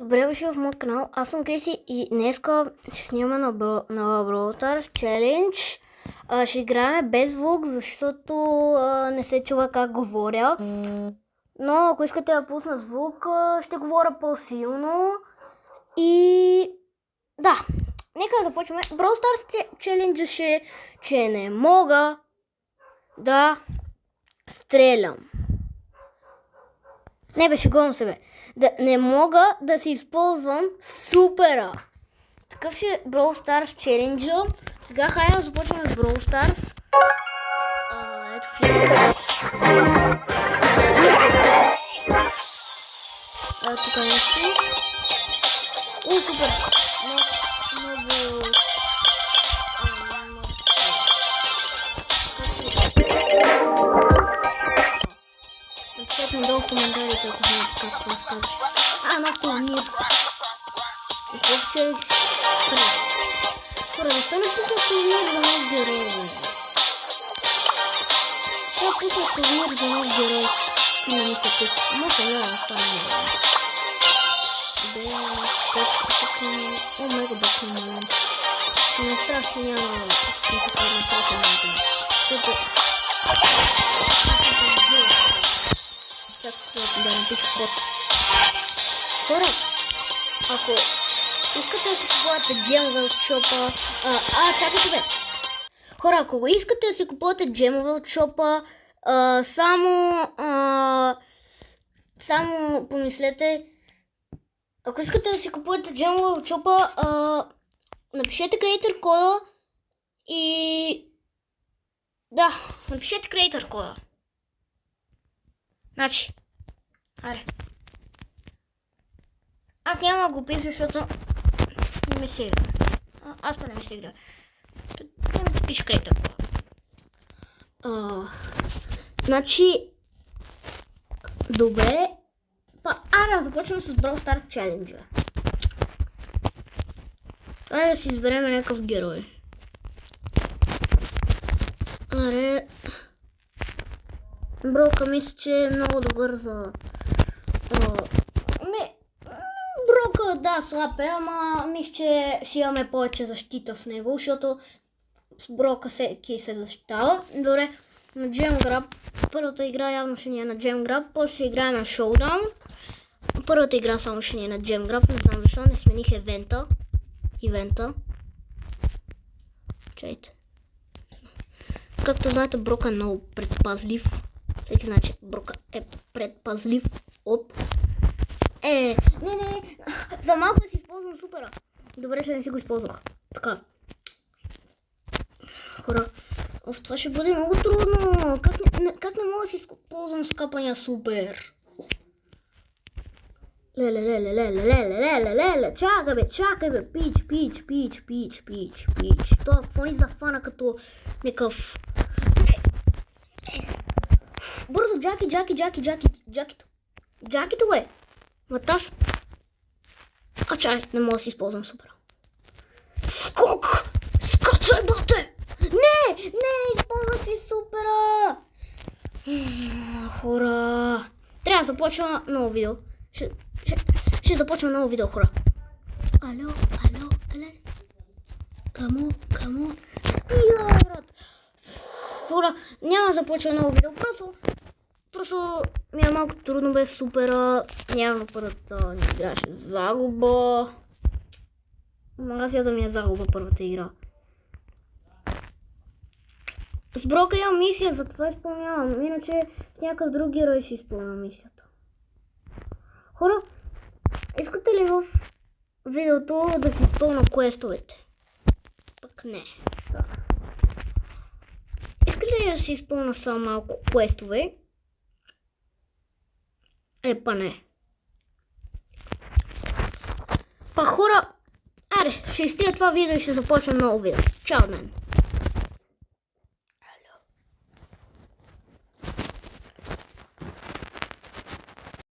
Добре дошли в моят канал, аз съм Криси и днеска ще снимаме на Brawl Stars Challenge. Ще играем без звук, защото не се чува как говоря. Но ако искате да пусна звук, ще говоря по-силно. И да, нека да започваме. Brawl Stars Challenge ще, че не мога да стрелям. Не бе, шегувам се бе. Да не мога да си използвам супера. Такъв ще е Brawl Stars Challenge. Сега хайде да започваме с Brawl Stars. Ето влизаме. Тук нещо. О, супер. Много... Напишете надолу в коментарите, ако знаете как това се казва. Нов турнир. Колко че... Хора, защо не пусна турнир за нов герой? Какво пусна турнир за нов герой? Ти не мисля тук. Може да няма само не. Бе, точка тук е... О, мега бък съм мален. Не страх, че няма да се падна точно на това. Защото... Както да напиша код. Хора, ако искате да си купувате джемове от шопа... чакайте бе! Хора, ако искате да си купувате джемове от шопа, само помислете... Ако искате да си купувате джемове от шопа, напишете creator кода и... Да, напишете creator кода. Значи, аре. Аз няма да го пиша, защото не ми се игра. Аз па не ми се игра. Не ми се пише creator кода. Значи, добре. Аре, започваме с Brawl Stars Challenge. Трябва да си изберем някакъв герой. Аре. Брока мисля, че е много добър за... Брока, да, слаб е, ама мисля, че ще имаме повече защита с него, защото с Брока всеки се защитава. Добре, на Gem Grab. Първата игра явно ще ни е на Gem Grab, после ще играем на Showdown. Първата игра само ще ни е на Gem Grab, не знам защо, не смених ивента. Чайте. Както знаете, Брока е много предпазлив. Всеки знае, че Брока е предпазлив. Оп. Не. За малко да си използвам супера. Добре, че не си го използвах. Така. Хора. Това ще бъде много трудно. Как не мога да си използвам скапания супер? Леле. Чакай бе. Пич. Това какво ни захвана като някакъв... Бързо, Джакито. Джакито бе. Матас. Чай, не мога да си използвам супер. Скок! Скачай, бате! Не, използва си супера! Хора. Трябва да започна ново видео. Ще започна ново видео, хора. Ало. Камо. Стига, брат. Хора, няма да започва ново видео. Просто ми е малко трудно без супера. Явно първата ни игра ще загуба. Магазията ми е загуба първата игра. С Брока имам мисия, затова изпълнявам. Иначе някакъв друг герой ще изпълня мисията. Хора, искате ли в видеото да си изпълня квестовете? Пък не. Искате ли да си изпълня само малко квестове? Не. Хора, аре, ще изтрия това видео и ще започна ново видео. Чао, мен!